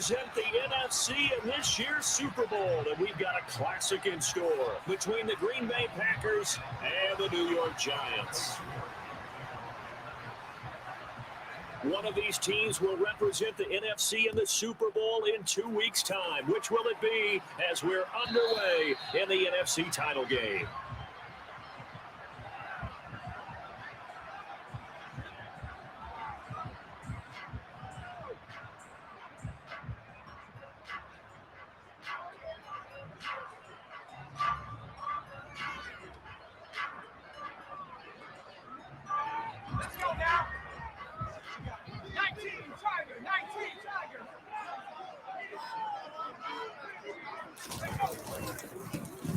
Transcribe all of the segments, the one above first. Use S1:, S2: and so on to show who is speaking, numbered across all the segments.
S1: represent the NFC in this year's Super Bowl, and we've got a classic in store between the Green Bay Packers and the New York Giants. One of these teams will represent the NFC in the Super Bowl in 2 weeks' time. Which will it be as we're underway in the NFC title game?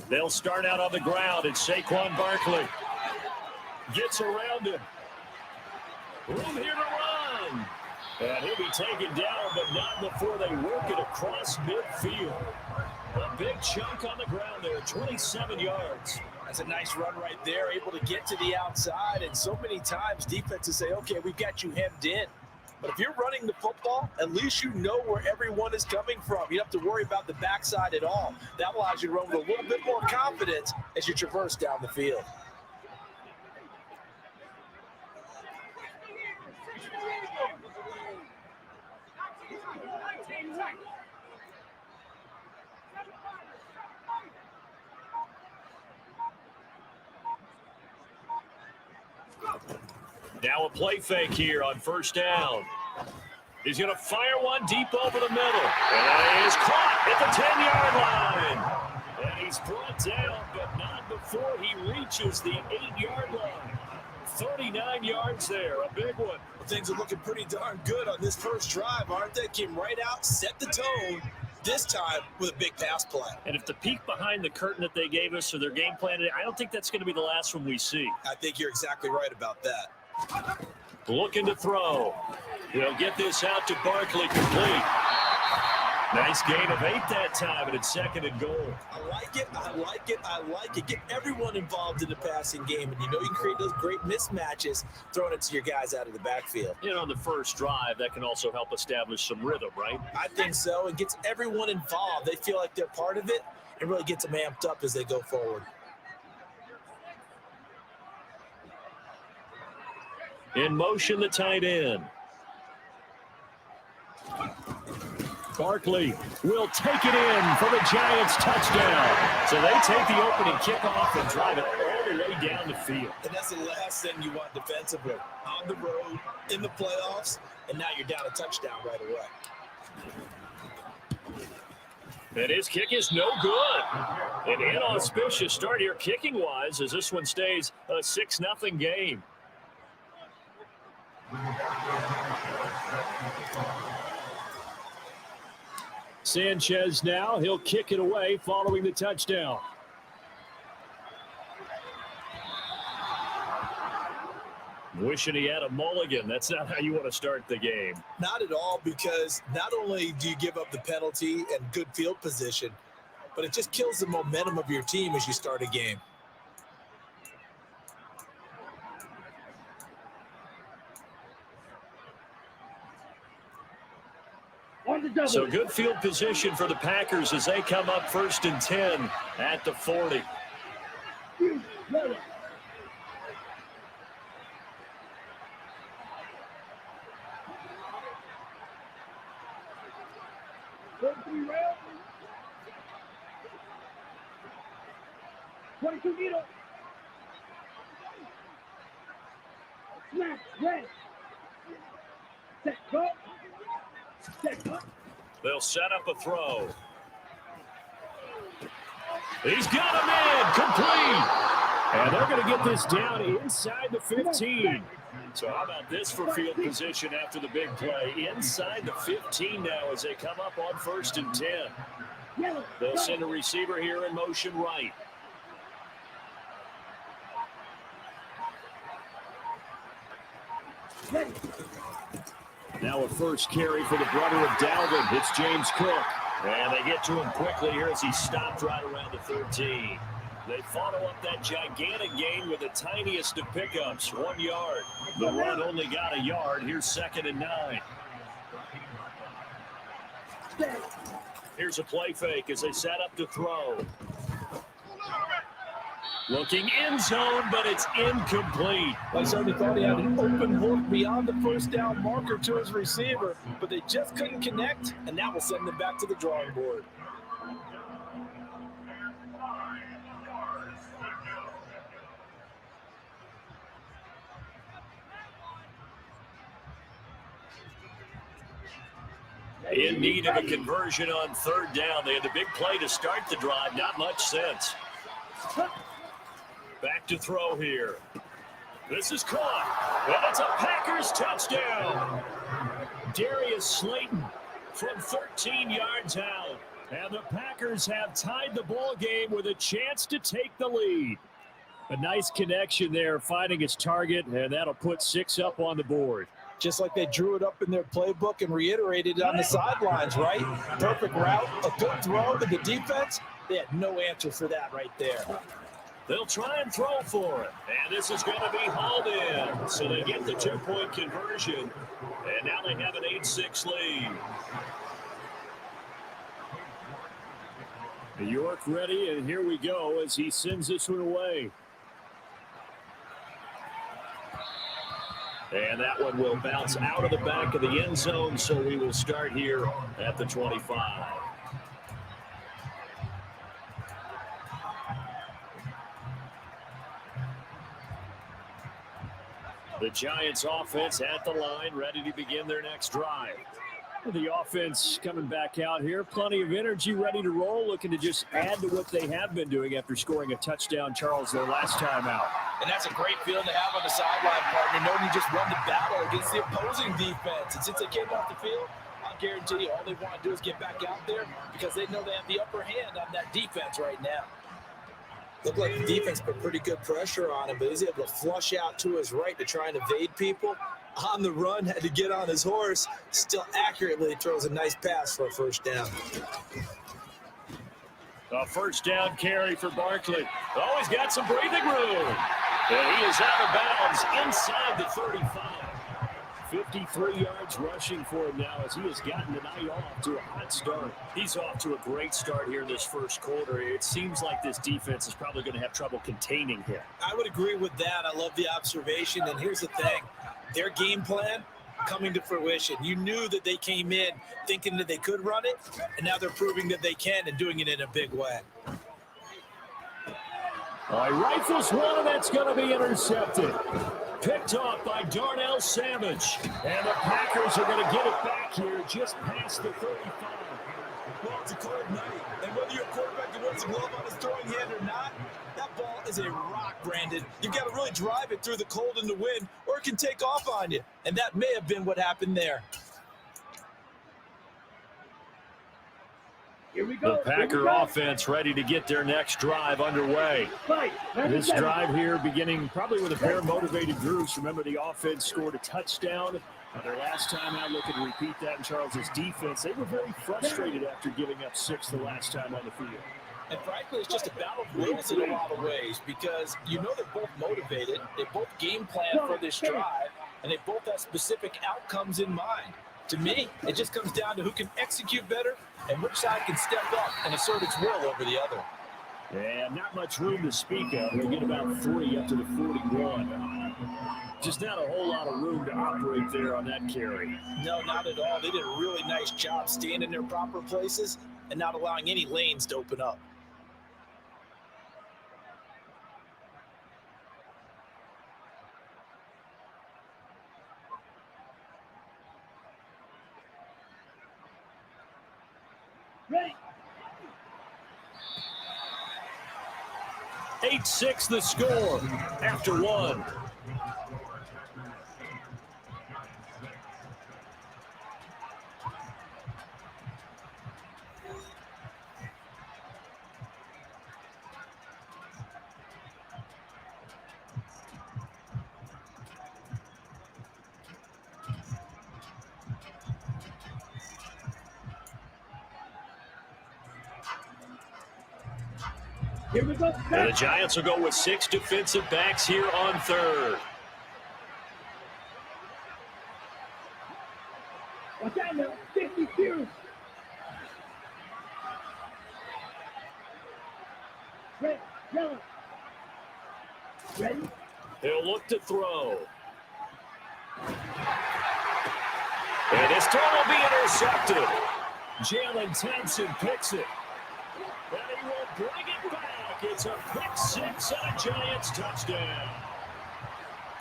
S1: They'll start out on the ground, and Saquon Barkley gets around him. Room here to run. And he'll be taken down, but not before they work it across midfield. A big chunk on the ground there, 27 yards.
S2: That's a nice run right there, able to get to the outside. And so many times defenses say, okay, we've got you hemmed in. But if you're running the football, at least you know where everyone is coming from. You don't have to worry about the backside at all. That allows you to run with a little bit more confidence as you traverse down the field.
S1: Now a play fake here on first down. He's going to fire one deep over the middle. And he is caught at the 10-yard line. And he's brought down, but not before he reaches the 8-yard line. 39 yards there, a big one.
S2: Well, things are looking pretty darn good on this first drive, aren't they? Came right out, set the tone, this time with a big pass play.
S1: And if the peek behind the curtain that they gave us or their game plan, I don't think that's going to be the last one we see.
S2: I think you're exactly right about that.
S1: Looking to throw. He'll get this out to Barkley, complete. Nice gain of 8 that time, and it's second and goal.
S2: I like it, I like it, I like it. Get everyone involved in the passing game, and you know you can create those great mismatches throwing it to your guys out of the backfield.
S1: You know, on the first drive, that can also help establish some rhythm, right?
S2: I think so. It gets everyone involved. They feel like they're part of it, and really gets them amped up as they go forward.
S1: In motion, the tight end. Barkley will take it in for the Giants touchdown. So they take the opening kickoff and drive it all the way down the field.
S2: And that's the last thing you want defensively. On the road, in the playoffs, and now you're down a touchdown right away.
S1: And his kick is no good. An inauspicious start here kicking-wise as this one stays a 6-0 game. Sanchez now, he'll kick it away following the touchdown. Wishing he had a mulligan. That's not how you want to start the game.
S2: Not at all, because not only do you give up the penalty and good field position, but it just kills the momentum of your team as you start a game.
S1: So good field position for the Packers as they come up 1st and 10 at the 40. They'll set up a throw. He's got him in, complete. And they're going to get this down inside the 15. So how about this for field position after the big play? Inside the 15 now as they come up on 1st and 10. They'll send a receiver here in motion right. Now a first carry for the brother of Dalvin. It's James Cook. And they get to him quickly here as he stopped right around the 13. They follow up that gigantic gain with the tiniest of pickups, 1 yard. The run only got a yard. Here's 2nd and 9. Here's a play fake as they set up to throw. Looking end zone, but it's incomplete.
S2: I certainly thought he had an open look beyond the first down marker to his receiver, but they just couldn't connect, and that will send them back to the drawing board.
S1: In need of a conversion on third down. They had the big play to start the drive. Not much sense. Back to throw here. This is caught. And it's a Packers touchdown. Darius Slayton from 13 yards out. And the Packers have tied the ball game with a chance to take the lead. A nice connection there, finding its target, and that'll put 6 up on the board.
S2: Just like they drew it up in their playbook and reiterated it on the sidelines, right? Perfect route, a good throw to the defense. They had no answer for that right there.
S1: They'll try and throw for it. And this is going to be hauled in. So they get the 2-point conversion. And now they have an 8-6 lead. York ready, and here we go as he sends this one away. And that one will bounce out of the back of the end zone, so we will start here at the 25. The Giants offense at the line, ready to begin their next drive. The offense coming back out here, plenty of energy, ready to roll, looking to just add to what they have been doing after scoring a touchdown, Charles, their last time out.
S2: And that's a great feeling to have on the sideline, partner, knowing you just won the battle against the opposing defense. And since they came off the field, I guarantee you all they want to do is get back out there because they know they have the upper hand on that defense right now. Looked like the defense put pretty good pressure on him, but he's able to flush out to his right to try and evade people. On the run, had to get on his horse, still accurately throws a nice pass for a first down.
S1: A first down carry for Barkley. Oh, he's got some breathing room. And he is out of bounds inside the 35. 53 yards rushing for him now as he has gotten the night off to a hot start. He's off to a great start here in this first quarter. It seems like this defense is probably going to have trouble containing him.
S2: I would agree with that. I love the observation. And here's the thing. Their game plan coming to fruition. You knew that they came in thinking that they could run it, and now they're proving that they can and doing it in a big way.
S1: All right, rifles one, and that's going to be intercepted. Picked off by Darnell Savage. And the Packers are going to get it back here just past the 35.
S2: Well, it's a cold night, and whether you're a quarterback that wears a glove on his throwing hand or not, that ball is a rock, Brandon. You've got to really drive it through the cold and the wind, or it can take off on you. And that may have been what happened there.
S1: Here we go. The Packer offense ready to get their next drive underway. This drive here beginning probably with a pair of motivated groups. Remember, the offense scored a touchdown. Their last time out, looking to repeat that in Charles's defense. They were very frustrated after giving up 6 the last time on the field.
S2: And frankly, it's just a battle of wills in a lot of ways because you know they're both motivated. They both game plan for this drive, and they both have specific outcomes in mind. To me, it just comes down to who can execute better and which side can step up and assert its will over the other.
S1: And not much room to speak of. They get about 3 up to the 41. Just not a whole lot of room to operate there on that carry.
S2: No, not at all. They did a really nice job staying in their proper places and not allowing any lanes to open up.
S1: Ready. 8-6 the score after 1. Here we go. And the Giants will go with 6 defensive backs here on third.
S3: Ready?
S1: He'll look to throw. And this throw will be intercepted. Jalen Thompson picks it. And he will bring it back. It's a pick six and a Giants touchdown.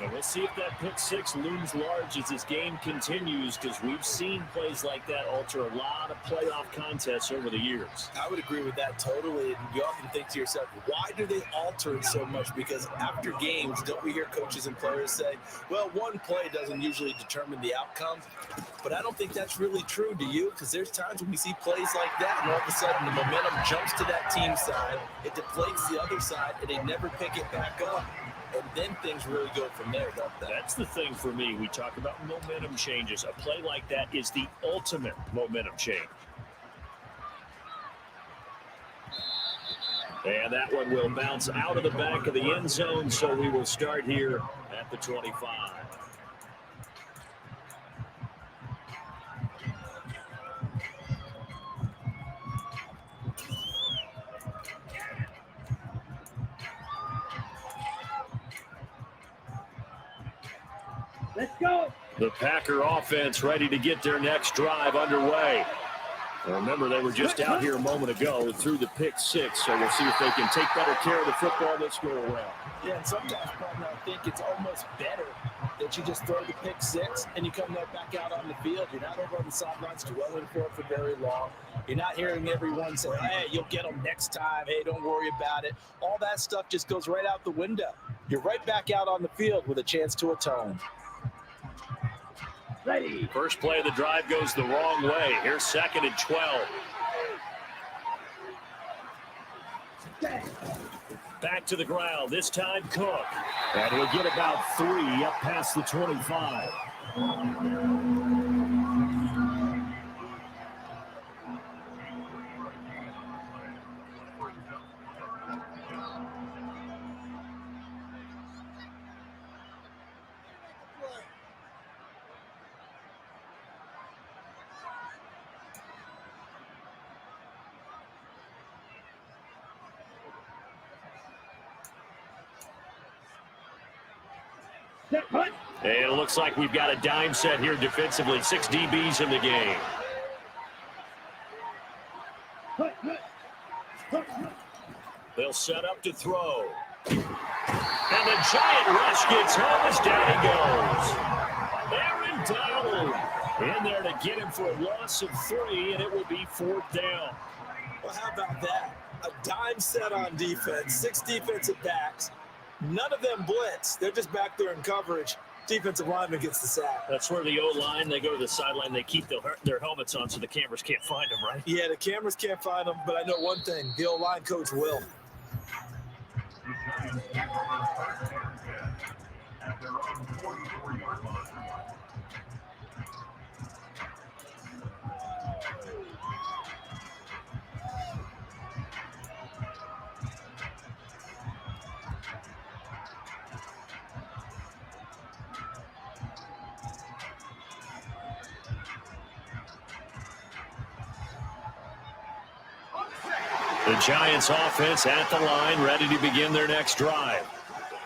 S1: And we'll see if that pick six looms large as this game continues, because we've seen plays like that alter a lot of playoff contests over the years.
S2: I would agree with that totally. And you often think to yourself, why do they alter it so much? Because after games, don't we hear coaches and players say, well, one play doesn't usually determine the outcome. But I don't think that's really true, do you? Because there's times when we see plays like that, and all of a sudden the momentum jumps to that team side, it deflates the other side, and they never pick it back up. And then things really go from there, don't they?
S1: That's the thing for me. We talk about momentum changes. A play like that is the ultimate momentum change. And that one will bounce out of the back of the end zone, so we will start here at the 25.
S3: Let's go.
S1: The Packer offense ready to get their next drive underway. Well, remember, they were just out here a moment ago through the pick six, so we'll see if they can take better care of the football this go around.
S2: Yeah, and sometimes, partner, I think it's almost better that you just throw the pick six and you come right back out on the field. You're not over on the sidelines dwelling for it for very long. You're not hearing everyone say, hey, you'll get them next time. Hey, don't worry about it. All that stuff just goes right out the window. You're right back out on the field with a chance to atone.
S3: Ready.
S1: First play of the drive goes the wrong way. Here's 2nd and 12. Back to the ground. This time Cook. And he'll get about 3 up past the 25. And it looks like we've got a dime set here defensively. 6 DBs in the game. They'll set up to throw. And the giant rush gets home as down he goes. Aaron Donald in there to get him for a loss of 3, and it will be 4th down.
S2: Well, how about that? A dime set on defense, 6 defensive backs. None of them blitz. They're just back there in coverage. Defensive lineman gets the sack.
S1: That's where the O-line, they go to the sideline, they keep their helmets on so the cameras can't find them, right?
S2: Yeah, the cameras can't find them, but I know one thing. The O-line coach will.
S1: The Giants offense at the line, ready to begin their next drive.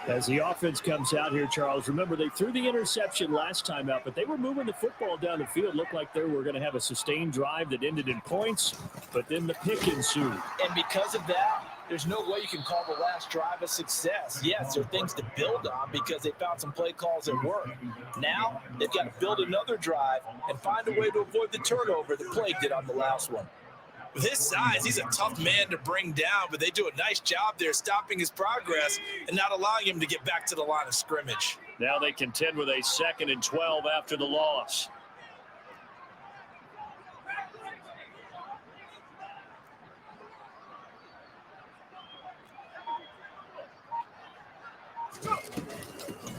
S1: As the offense comes out here, Charles, remember they threw the interception last time out, but they were moving the football down the field. Looked like they were going to have a sustained drive that ended in points, but then the pick ensued.
S2: And because of that, there's no way you can call the last drive a success. Yes, there are things to build on because they found some play calls that work. Now, they've got to build another drive and find a way to avoid the turnover that plagued it on the last one. With his size, he's a tough man to bring down, but they do a nice job there stopping his progress and not allowing him to get back to the line of scrimmage.
S1: Now they contend with a 2nd and 12 after the loss.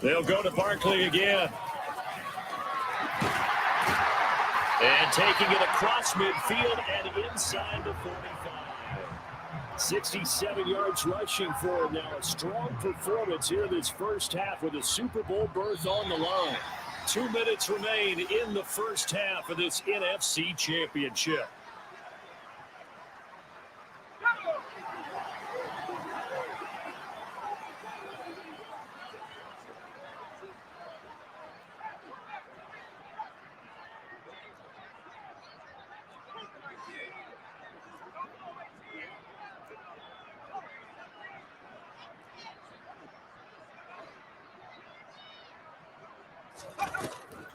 S1: They'll go to Barkley again. And taking it across midfield and inside the 45. 67 yards rushing for him now. A strong performance here this first half with a Super Bowl berth on the line. 2 minutes remain in the first half of this NFC Championship.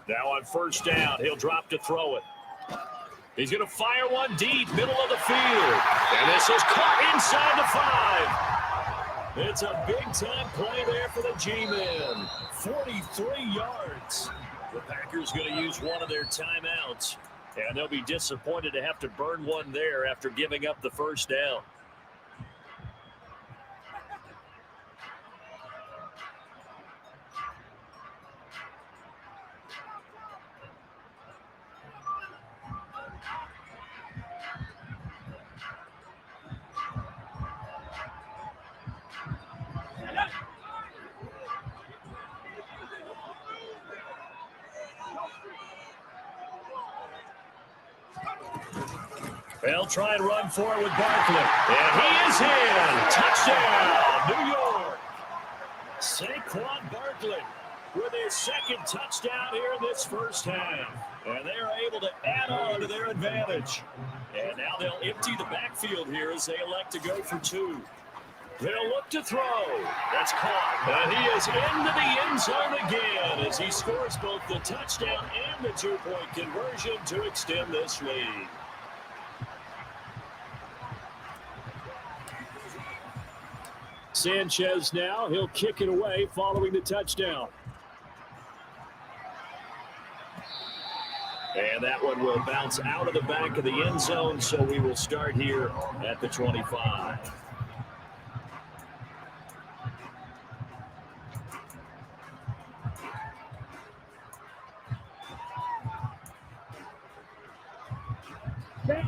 S1: Now on first down, he'll drop to throw it. He's going to fire one deep, middle of the field. And this is caught inside the 5. It's a big-time play there for the G-Men. 43 yards. The Packers going to use one of their timeouts. And they'll be disappointed to have to burn one there after giving up the first down. They'll try and run for it with Barkley. And he is in. Touchdown, New York. Saquon Barkley with his second touchdown here in this first half. And they're able to add on to their advantage. And now they'll empty the backfield here as they elect to go for 2. They'll look to throw. That's caught. And he is into the end zone again as he scores both the touchdown and the 2-point conversion to extend this lead. Sanchez now, he'll kick it away following the touchdown. And that one will bounce out of the back of the end zone, so we will start here at the 25.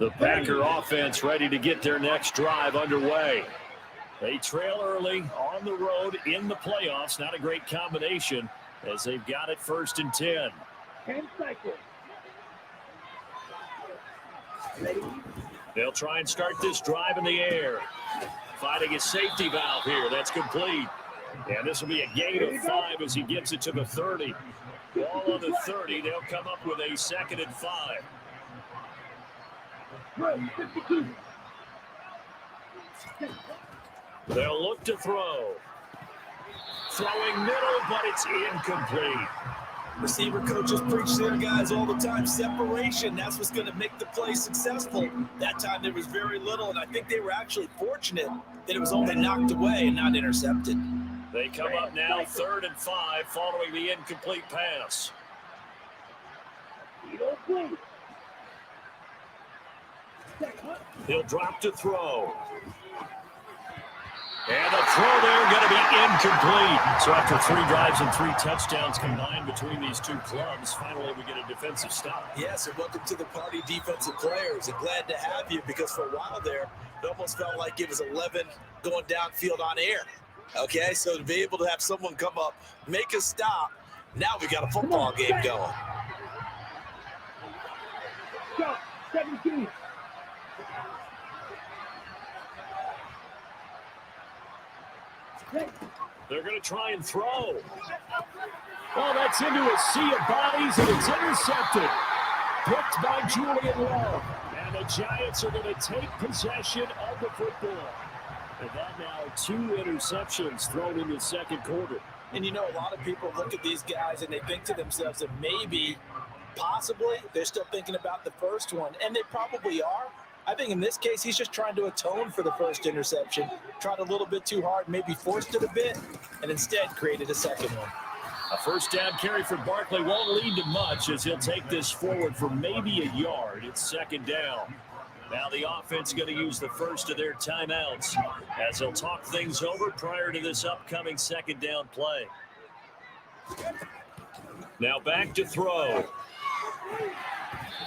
S1: The Packer offense ready to get their next drive underway. They trail early on the road in the playoffs. Not a great combination as they've got it 1st and 10.
S3: 10 seconds.
S1: They'll try and start this drive in the air. Fighting a safety valve here. That's complete. And this will be a gain of 5 as he gets it to the 30. Ball on the 30. They'll come up with a 2nd and 5.
S3: 52.
S1: They'll look to throw. Throwing middle, but it's incomplete.
S2: Receiver coaches preach there, guys, all the time. Separation, that's what's going to make the play successful. That time there was very little, and I think they were actually fortunate that it was only knocked away and not intercepted.
S1: They come up now 3rd and 5 following the incomplete pass. He'll drop to throw. And the throw there going to be incomplete. So after 3 drives and 3 touchdowns combined between these two clubs, finally we get a defensive stop.
S2: Yes, and welcome to the party, defensive players. And glad to have you because for a while there, it almost felt like it was 11 going downfield on air. Okay, so to be able to have someone come up, make a stop, now we got a football game going.
S3: Go, 17.
S1: They're going to try and throw. Well, that's into a sea of bodies, and it's intercepted. Picked by Julian Love. And the Giants are going to take possession of the football. And that now 2 interceptions thrown in the second quarter.
S2: And you know, a lot of people look at these guys and they think to themselves that maybe, possibly, they're still thinking about the first one. And they probably are. I think in this case, he's just trying to atone for the first interception. Tried a little bit too hard, maybe forced it a bit, and instead created a second one.
S1: A first down carry for Barkley won't lead to much as he'll take this forward for maybe a yard. It's 2nd down. Now the offense going to use the first of their timeouts as they'll talk things over prior to this upcoming 2nd down play. Now back to throw.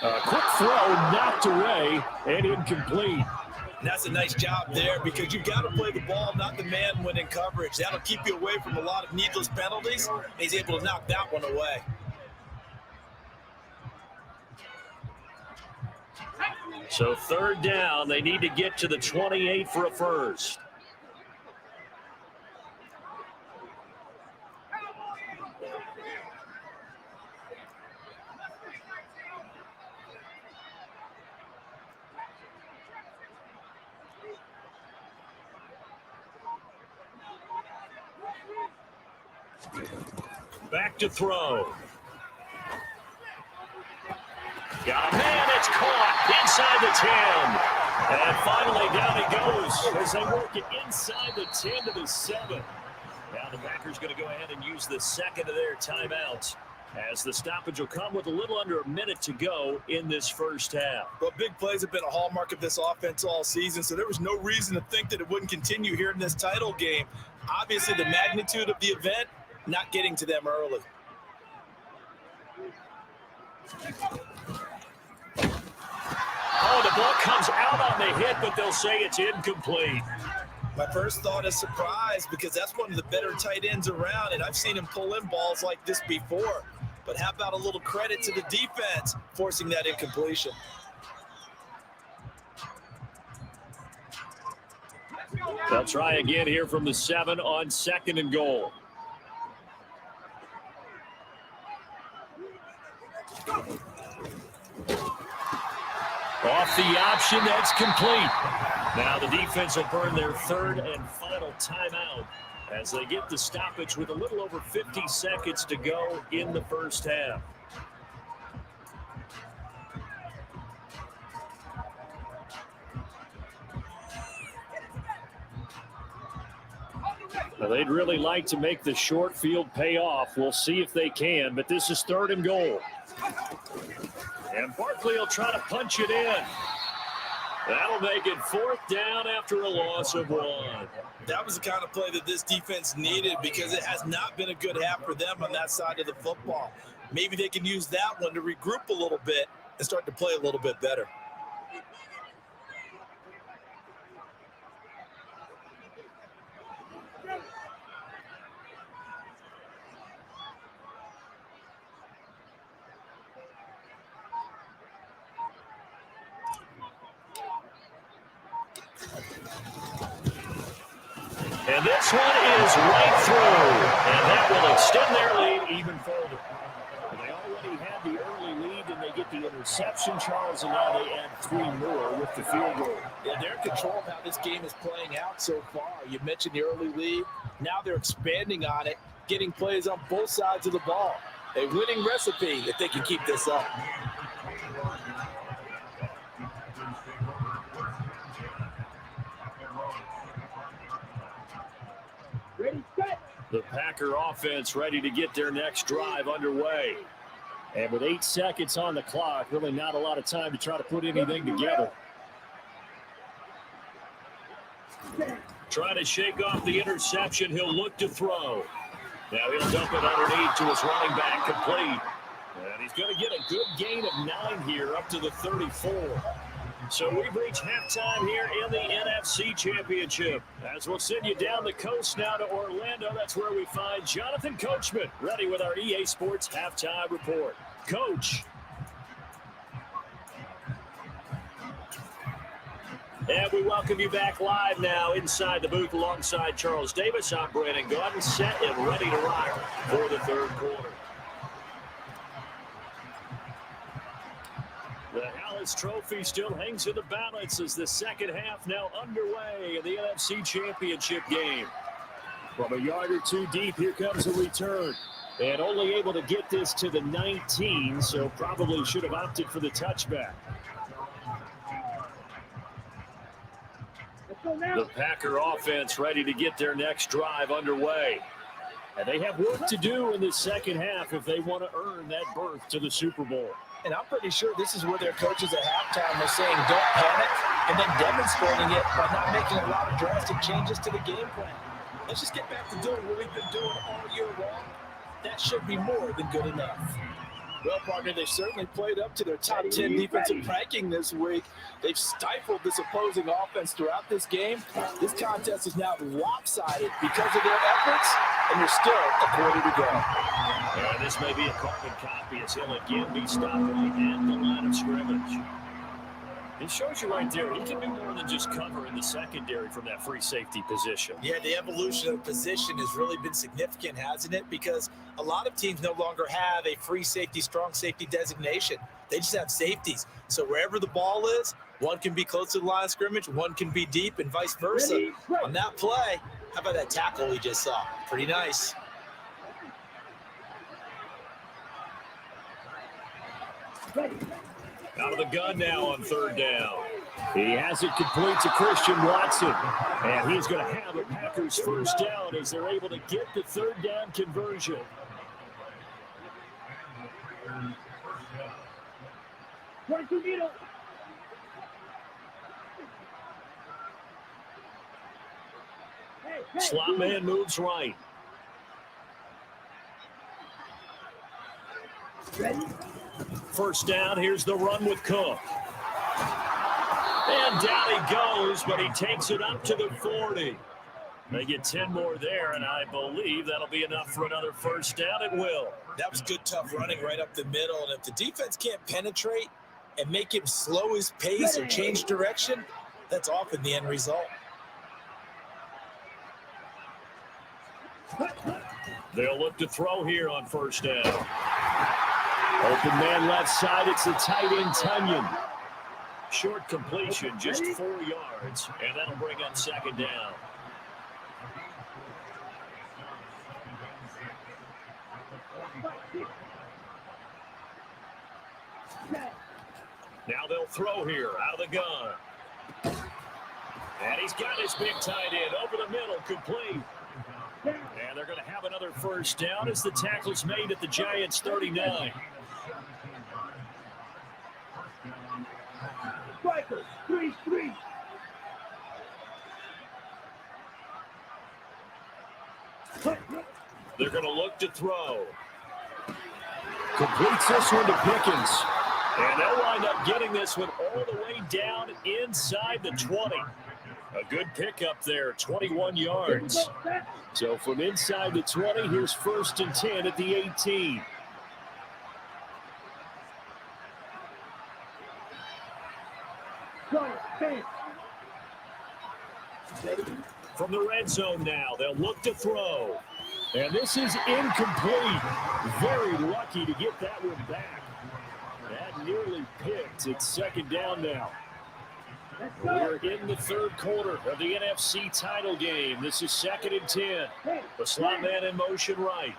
S1: A quick throw knocked away and incomplete.
S2: And that's a nice job there because you've got to play the ball, not the man when in coverage. That'll keep you away from a lot of needless penalties. He's able to knock that one away.
S1: So 3rd down, they need to get to the 28 for a first. Back to throw. Got a man, it's caught inside the 10. And finally down he goes as they work it inside the 10 to the 7. Now the Packers going to go ahead and use the second of their timeouts, as the stoppage will come with a little under a minute to go in this first half.
S2: Well, big plays have been a hallmark of this offense all season, so there was no reason to think that it wouldn't continue here in this title game. Obviously, the magnitude of the event, not getting to them early.
S1: Oh, the ball comes out on the hit, but they'll say it's incomplete.
S2: My first thought is surprise, because that's one of the better tight ends around, and I've seen him pull in balls like this before. But how about a little credit to the defense forcing that incompletion?
S1: They'll try again here from the 7 on 2nd and goal. Off the option, that's complete. Now the defense will burn their third and final timeout as they get the stoppage with a little over 50 seconds to go in the first half. Now they'd really like to make the short field pay off. We'll see if they can, but this is 3rd and goal. And Barkley will try to punch it in. That'll make it 4th down after a loss of 1.
S2: That was the kind of play that this defense needed, because it has not been a good half for them on that side of the football. Maybe they can use that one to regroup a little bit and start to play a little bit better.
S1: And this one is right through, and that will extend their lead even further. They already had the early lead, and they get the interception, Charles, and now they add 3 more with the field goal.
S2: Yeah, they're in control of how this game is playing out so far. You mentioned the early lead. Now they're expanding on it, getting plays on both sides of the ball. A winning recipe if they can keep this up.
S3: Ready, set.
S1: The Packer offense ready to get their next drive underway. And with 8 seconds on the clock, really not a lot of time to try to put anything together. Trying to shake off the interception. He'll look to throw. Now he'll dump it underneath to his running back, complete. And he's going to get a good gain of 9 here up to the 34. So we've reached halftime here in the NFC Championship. As we'll send you down the coast now to Orlando, that's where we find Jonathan Coachman, ready with our EA Sports Halftime Report. Coach. And we welcome you back live now inside the booth alongside Charles Davis. I'm Brandon Gordon, set and ready to rock for the third quarter. The Hallis Trophy still hangs in the balance as the second half now underway in the NFC Championship game. From a yard or two deep, here comes a return. And only able to get this to the 19, so probably should have opted for the touchback. The Packer offense ready to get their next drive underway. And they have work to do in the second half if they want to earn that berth to the Super Bowl.
S2: And I'm pretty sure this is where their coaches at halftime were saying, don't panic, and then demonstrating it by not making a lot of drastic changes to the game plan. Let's just get back to doing what we've been doing all year long. That should be more than good enough. Well, partner, they certainly played up to their top 10 defensive ranking this week. They've stifled this opposing offense throughout this game. This contest is now lopsided because of their efforts, and there's still a quarter to go.
S1: This may be a carbon copy as he'll again be stopped right at the line of scrimmage. It shows you right there, he can do more than just cover in the secondary from that free safety position.
S2: Yeah, the evolution of position has really been significant, hasn't it? Because a lot of teams no longer have a free safety, strong safety designation. They just have safeties. So wherever the ball is, one can be close to the line of scrimmage, one can be deep, and vice versa.
S3: Ready, right.
S2: On that play, how about that tackle we just saw? Pretty nice.
S3: Ready.
S1: Out of the gun now on third down. He has it complete to Christian Watson. And he's going to have a Packers first down as they're able to get the third down conversion. Slot man moves right. First down, here's the run with Cook. And down he goes, but he takes it up to the 40. They get 10 more there, and I believe that'll be enough for another first down. It will.
S2: That was good, tough running right up the middle. And if the defense can't penetrate and make him slow his pace or change direction, that's often the end result.
S1: They'll look to throw here on first down. Open man left side, it's the tight end Tunyon. Short completion, just 4 yards, and that'll bring up second down. Now they'll throw here out of the gun. And he's got his big tight end over the middle, complete. And they're going to have another first down as the tackle's made at the Giants' 39.
S3: Strikers, 3-3.
S1: They're going to look to throw. Completes this one to Pickens. And they'll wind up getting this one all the way down inside the 20. A good pickup there, 21 yards. So from inside the 20, here's first and 10 at the 18. From the red zone now, they'll look to throw. And this is incomplete. Very lucky to get that one back. That nearly picked. It's second down now. We're in the third quarter of the NFC title game. This is second and 10. The slot man in motion right.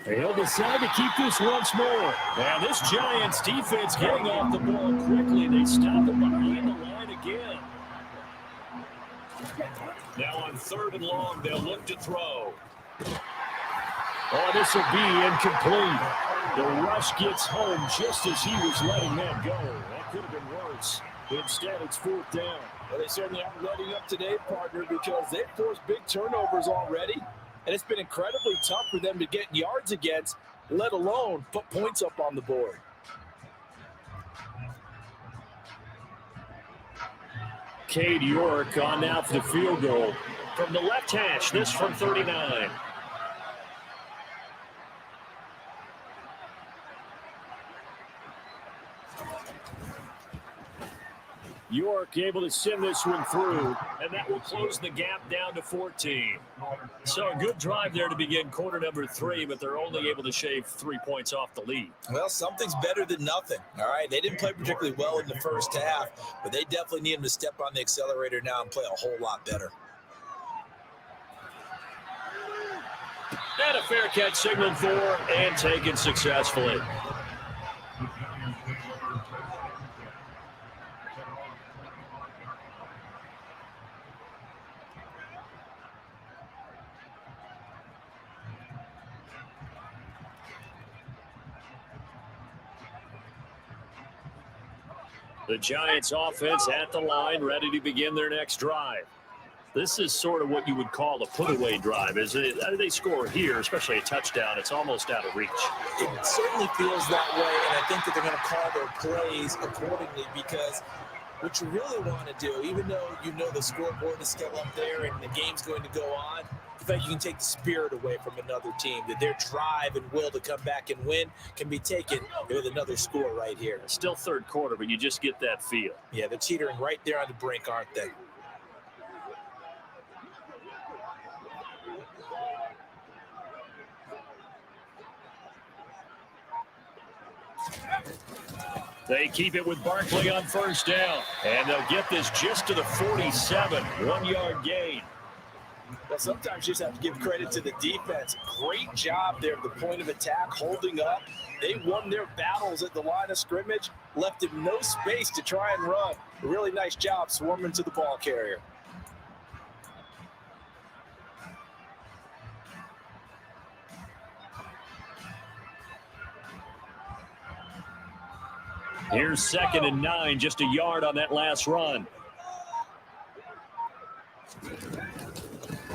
S1: He'll decide to keep this once more. And this Giants defense getting off the ball quickly. They stop him behind the line again. Now on third and long, they'll look to throw. Oh, this will be incomplete. The rush gets home just as he was letting that go. That could have been worse. Instead, it's fourth down.
S2: Well, they certainly aren't letting up today, partner, because they've forced big turnovers already. And it's been incredibly tough for them to get yards against, let alone put points up on the board.
S1: Cade York on now for the field goal. From the left hash, this from 39. York able to send this one through, and that will close the gap down to 14. So a good drive there to begin quarter number 3, but they're only able to shave 3 points off the lead.
S2: Well, something's better than nothing, all right? They didn't play particularly well in the first half, but they definitely need them to step on the accelerator now and play a whole lot better.
S1: And a fair catch signaled for and taken successfully. The Giants offense at the line, ready to begin their next drive. This is sort of what you would call a put-away drive. Is it? They score here, especially a touchdown, it's almost out of reach.
S2: It certainly feels that way, and I think that they're going to call their plays accordingly, because what you really want to do, even though you know the scoreboard is still up there and the game's going to go on, the fact you can take the spirit away from another team, that their drive and will to come back and win can be taken with another score right here.
S1: Still third quarter, but you just get that feel.
S2: Yeah, they're teetering right there on the brink, aren't they?
S1: They keep it with Barkley on first down, and they'll get this just to the 47, 1-yard gain.
S2: Well, Well, sometimes you just have to give credit to the defense. Great job there at the point of attack, holding up. They won their battles at the line of scrimmage, left him no space to try and run. A really nice job swarming to the ball carrier.
S1: Here's 2nd and 9, just a yard on that last run.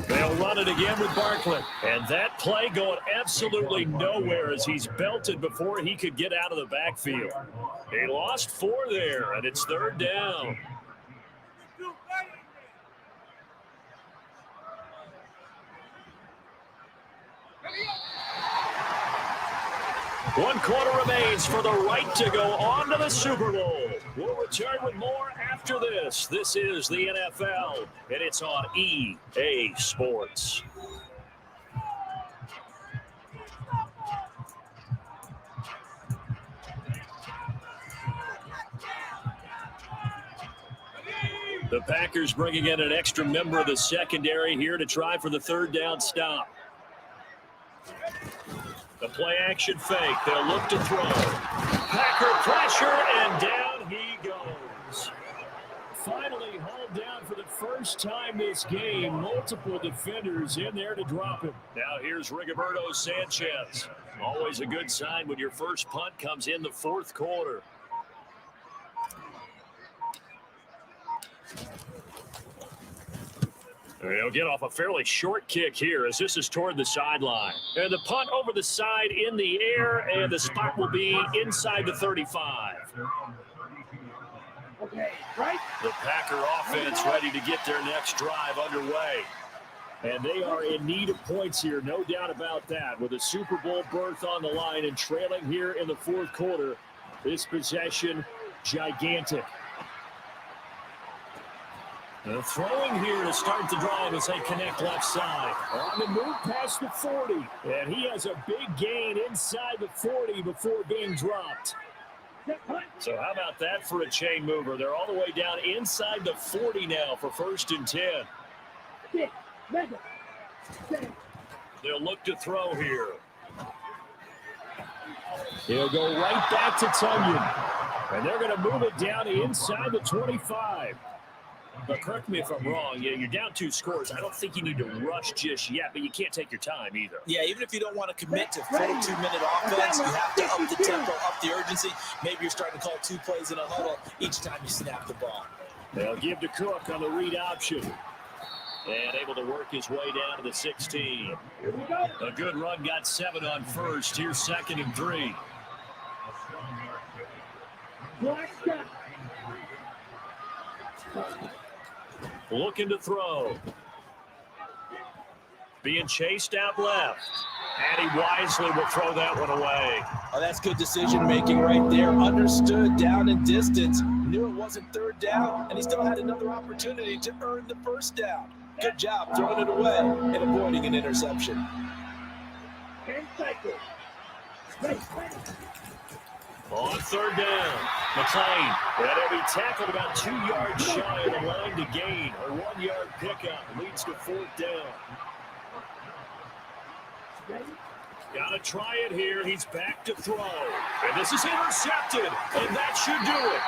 S1: They'll run it again with Barkley. And that play going absolutely nowhere as he's belted before he could get out of the backfield. He lost 4 there, and it's 3rd down. One quarter remains for the right to go on to the Super Bowl. We'll return with more after this. This is the NFL, and it's on EA Sports. The Packers bringing in an extra member of the secondary here to try for the 3rd down stop. The play action fake. They'll look to throw. Packer pressure, and down he goes. Finally hauled down for the first time this game. Multiple defenders in there to drop him. Now here's Rigoberto Sanchez. Always a good sign when your first punt comes in the 4th quarter. They'll get off a fairly short kick here as this is toward the sideline. And the punt over the side in the air, and the spot will be inside the 35.
S3: Okay, right?
S1: The Packer offense ready to get their next drive underway. And they are in need of points here, no doubt about that. With a Super Bowl berth on the line and trailing here in the 4th quarter, this possession, gigantic. The throwing here to start the drive as they connect left side. On the move past the 40. And he has a big gain inside the 40 before being dropped. So how about that for a chain mover? They're all the way down inside the 40 now for 1st and 10. They'll look to throw here. He'll go right back to Tunyon. And they're going to move it down inside the 25. But correct me if I'm wrong, you're down 2 scores. I don't think you need to rush just yet, but you can't take your time either.
S2: Yeah, even if you don't want to commit to 42-minute offense, you have to up the tempo, up the urgency. Maybe you're starting to call 2 plays in a huddle each time you snap the ball.
S1: They'll give to Cook on the read option. And able to work his way down to the 16. A good run, got 7 on 1st. Here's 2nd and 3. Looking to throw. Being chased out left. And he wisely will throw that one away.
S2: Oh, that's good decision-making right there. Understood down and distance. Knew it wasn't 3rd down, and he still had another opportunity to earn the 1st down. Good job throwing it away and avoiding an interception.
S1: On 3rd down, McLean. And he'll be tackled about 2 yards shy of the line to gain. A 1-yard pickup leads to 4th down. Got to try it here. He's back to throw. And this is intercepted. And that should do it.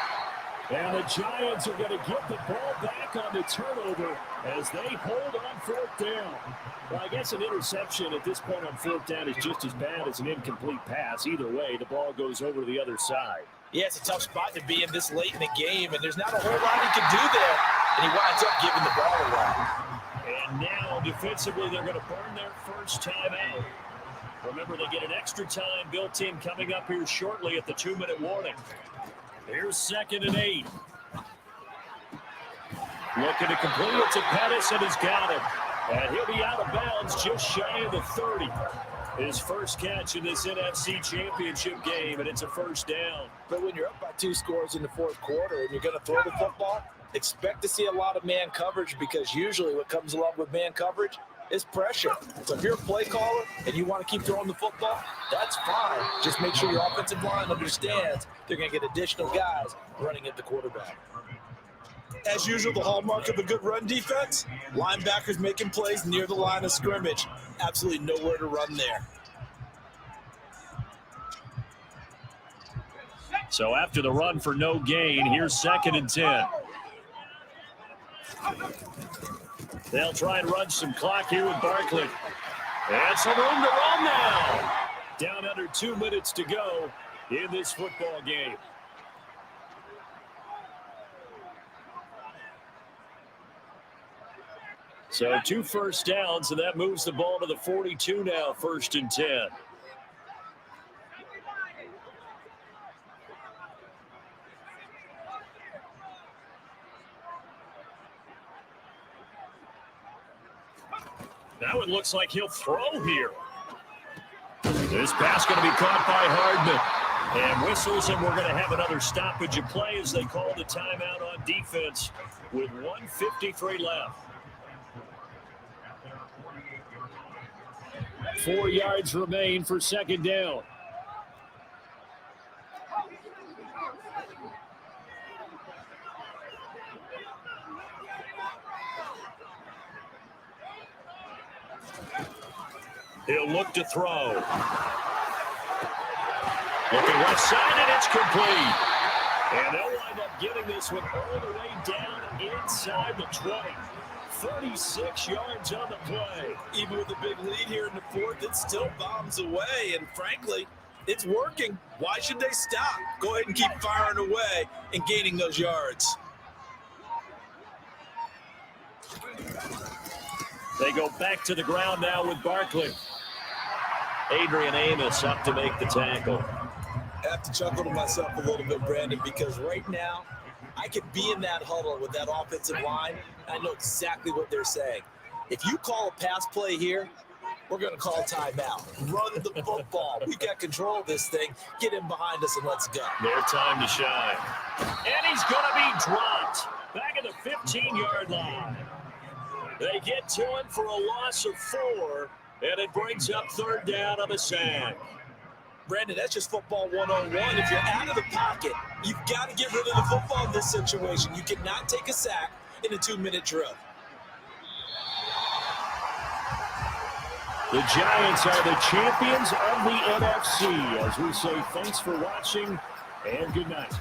S1: And the Giants are going to get the ball back on the turnover as they hold on 4th down. Well, I guess an interception at this point on 4th down is just as bad as an incomplete pass. Either way, the ball goes over to the other side.
S2: Yeah, it's a tough spot to be in this late in the game, and there's not a whole lot he can do there. And he winds up giving the ball away.
S1: And now, defensively, they're going to burn their first time out. Remember, they get an extra time built in coming up here shortly at the 2-minute warning. Here's 2nd and 8. Looking to complete it to Pettis, and he's got it. And he'll be out of bounds just shy of the 30. His first catch in this NFC Championship game, and it's a 1st down.
S2: But when you're up by 2 scores in the 4th quarter and you're going to throw the football, expect to see a lot of man coverage, because usually what comes along with man coverage is pressure. So if you're a play caller and you want to keep throwing the football, that's fine. Just make sure your offensive line understands they're going to get additional guys running at the quarterback. As usual, the hallmark of a good run defense, linebackers making plays near the line of scrimmage. Absolutely nowhere to run there.
S1: So after the run for no gain, here's 2nd and 10. They'll try and run some clock here with Barkley. And some room to run now. Down under 2 minutes to go in this football game. So 2 first downs, and that moves the ball to the 42 now, 1st and 10. That one looks like he'll throw here. This pass going to be caught by Hardman. And whistles, and we're going to have another stoppage of play as they call the timeout on defense with 1:53 left. 4 yards remain for 2nd down. He'll look to throw. Looking left side, and it's complete. And they'll wind up getting this one all the way down inside the 20. 36 yards on the play.
S2: Even with a big lead here in the 4th, it still bombs away. And frankly, it's working. Why should they stop? Go ahead and keep firing away and gaining those yards.
S1: They go back to the ground now with Barkley. Adrian Amos up to make the tackle.
S2: I have to chuckle to myself a little bit, Brandon, because right now I could be in that huddle with that offensive line. I know exactly what they're saying. If you call a pass play here, we're going to call timeout. Run the football. We've got control of this thing. Get in behind us and let's go.
S1: Their time to shine. And he's going to be dropped back at the 15-yard line. They get to him for a loss of 4, and it brings up 3rd down on the sack.
S2: Brandon, that's just football 101. If you're out of the pocket, you've got to get rid of the football in this situation. You cannot take a sack in a 2-minute drill.
S1: The Giants are the champions of the NFC. As we say, thanks for watching, and good night.